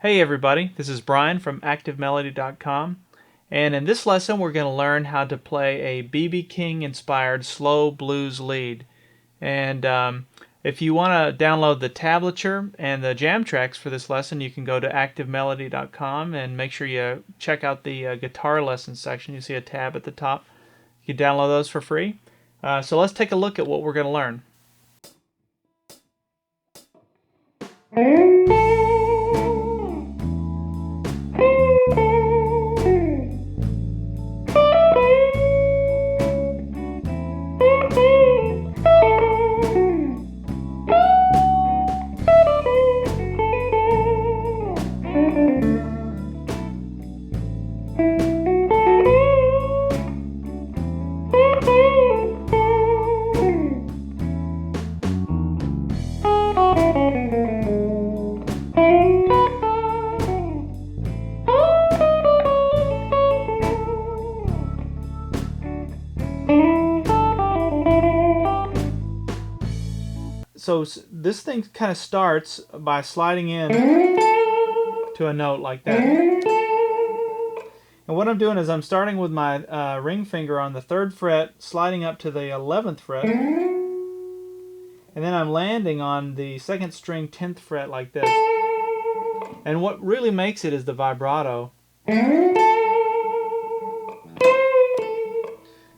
Hey everybody, this is Brian from ActiveMelody.com, and in this lesson we're going to learn how to play a B.B. King inspired slow blues lead. And if you want to download the tablature and the jam tracks for this lesson, you can go to ActiveMelody.com and make sure you check out the guitar lessons section. You see a tab at the top. You can download those for free. So let's take a look at what we're going to learn. So this thing kind of starts by sliding in to a note like that. And what I'm doing is I'm starting with my ring finger on the 3rd fret, sliding up to the 11th fret, and then I'm landing on the 2nd string 10th fret like this. And what really makes it is the vibrato.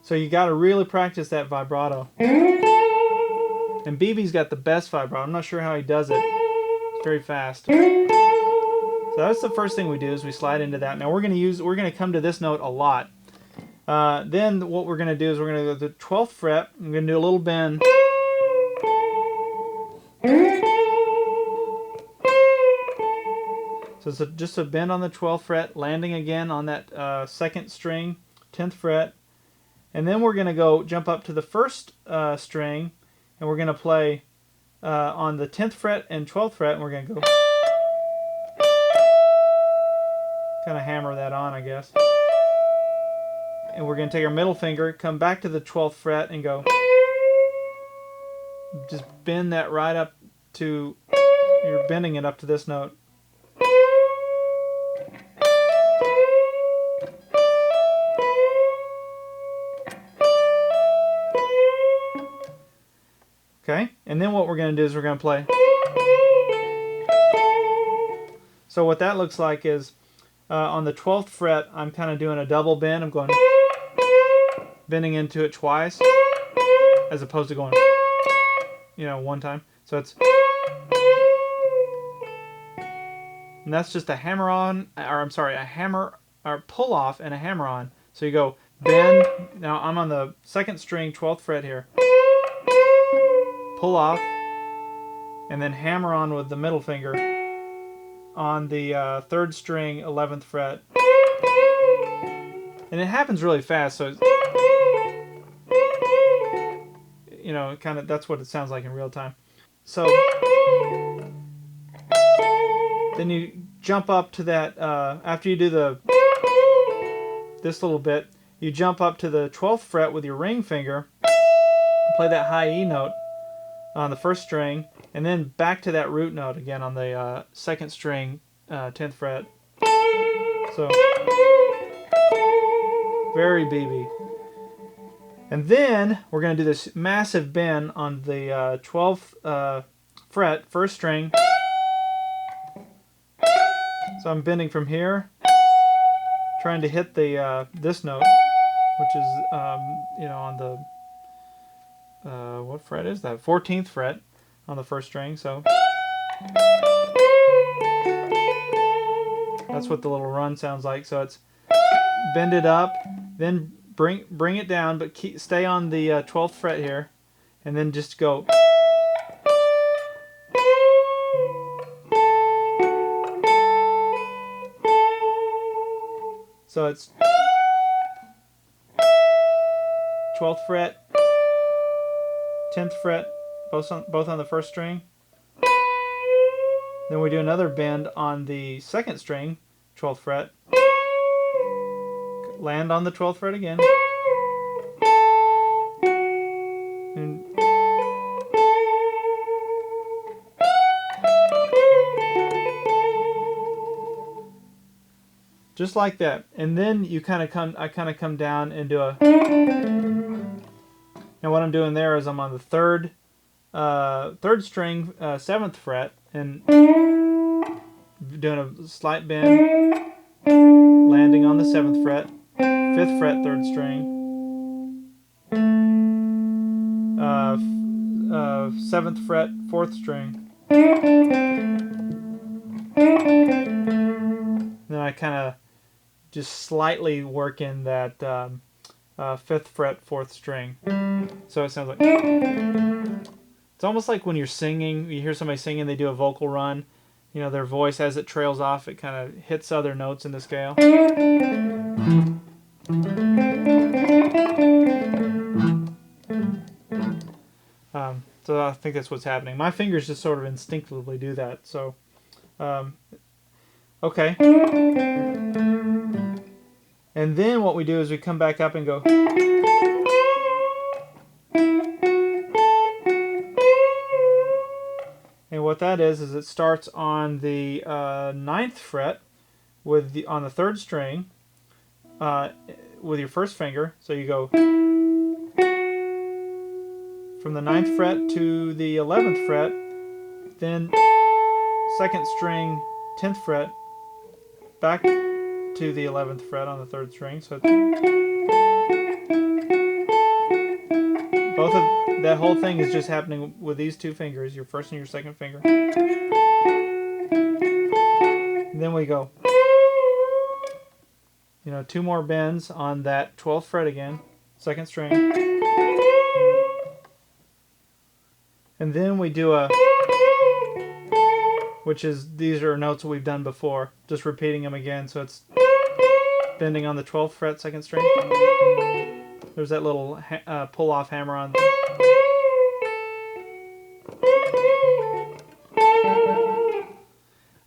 So you got to really practice that vibrato. And BB's got the best vibrato. I'm not sure how he does it. It's very fast. So that's the first thing we do is we slide into that. Now we're going to come to this note a lot. Then what we're going to do is we're going to go to the 12th fret. I'm going to do a little bend. So it's just a bend on the 12th fret, landing again on that 2nd string, 10th fret. And then we're going to go jump up to the 1st string, and we're going to play on the 10th fret and 12th fret, and we're going to go kind of hammer that on, I guess. And we're going to take our middle finger, come back to the 12th fret, and go. Just bend that right up to, you're bending it up to this note. Okay, and then what we're going to do is we're going to play. So what that looks like is on the 12th fret, I'm kind of doing a double bend. I'm going bending into it twice as opposed to going, one time. So it's, and that's just a hammer-on, or I'm sorry, a hammer, or pull-off and a hammer-on. So you go bend. Now I'm on the 2nd string, 12th fret here. Pull off, and then hammer on with the middle finger on the 3rd string, 11th fret. And it happens really fast, so kind of that's what it sounds like in real time. So then you jump up to that after you do this little bit, you jump up to the 12th fret with your ring finger, play that high E note on the 1st string, and then back to that root note again on the 2nd string, 10th fret. So very BB. And then we're going to do this massive bend on the 12th fret, 1st string. So I'm bending from here, trying to hit the this note, which is on the what fret is that? 14th fret on the 1st string. So that's what the little run sounds like. So it's bend it up, then bring it down, but stay on the 12th fret here, and then just go. So it's 12th fret, 10th fret, both on the 1st string. Then we do another bend on the 2nd string, 12th fret. Land on the 12th fret again. And just like that. And then you kind of come down and do a. And what I'm doing there is I'm on the third string, 7th fret, and doing a slight bend, landing on the 7th fret, 5th fret, 3rd string, 7th fret, 4th string. Then I kind of just slightly work in that 5th fret, 4th string. So it sounds like... It's almost like when you're singing, you hear somebody singing, they do a vocal run. You know, their voice, as it trails off, it kind of hits other notes in the scale. So I think that's what's happening. My fingers just sort of instinctively do that. So, okay. And then what we do is we come back up and go. And what that is it starts on the 9th fret with on the 3rd string with your first finger. So you go from the 9th fret to the 11th fret, then 2nd string, 10th fret, back to the 11th fret on the 3rd string. So that whole thing is just happening with these two fingers, your first and your second finger. And then we go, 2 more bends on that 12th fret again, 2nd string. And then we do a, which is, these are notes that we've done before, just repeating them again. So it's bending on the 12th fret, 2nd string. There's that little pull-off hammer on.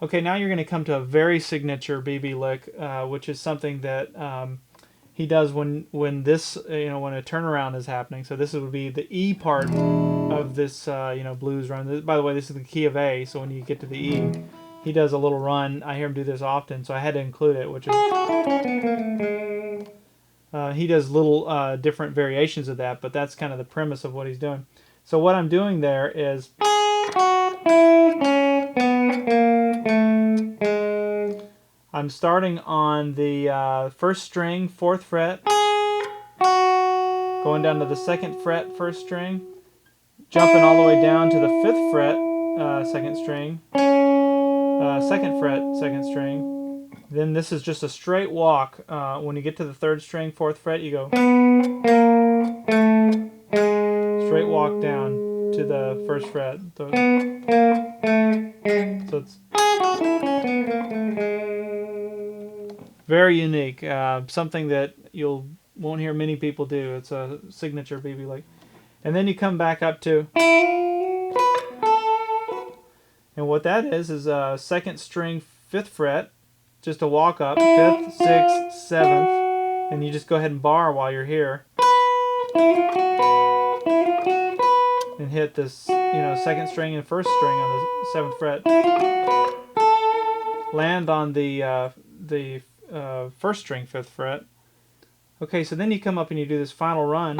Okay, now you're going to come to a very signature BB lick, which is something that he does when this when a turnaround is happening. So this would be the E part of this blues run. By the way, this is the key of A. So when you get to the E, he does a little run. I hear him do this often, so I had to include it. Which is he does little different variations of that, but that's kind of the premise of what he's doing. So what I'm doing there is I'm starting on the 1st string, 4th fret, going down to the 2nd fret, 1st string, jumping all the way down to the 5th fret, 2nd string, 2nd fret, 2nd string. Then this is just a straight walk. When you get to the 3rd string, 4th fret, you go straight walk down to the 1st fret. So it's very unique. Something that won't hear many people do. It's a signature BB lick. And then you come back up to, and what that is 2nd string, 5th fret, just a walk up, 5th, 6th, 7th, and you just go ahead and bar while you're here, and hit this 2nd string and 1st string on the 7th fret, land on the 1st string, 5th fret. Okay, so then you come up and you do this final run.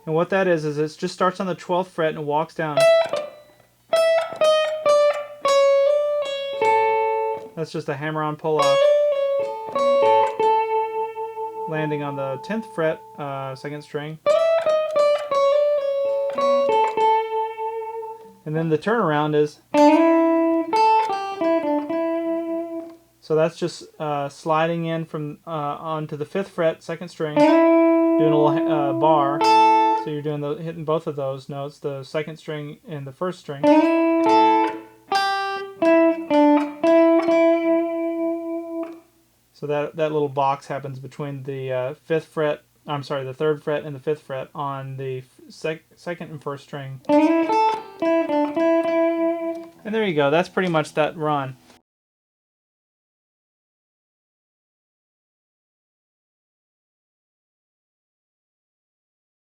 And what that is it just starts on the 12th fret and walks down. That's just a hammer-on pull-off. Landing on the 10th fret, 2nd string. And then the turnaround is... So that's just sliding in from onto the 5th fret, 2nd string, doing a little bar. So you're doing hitting both of those notes, the 2nd string and the 1st string. So that little box happens between the 5th fret, I'm sorry, the 3rd fret and the 5th fret on the 2nd and 1st string. And there you go. That's pretty much that run.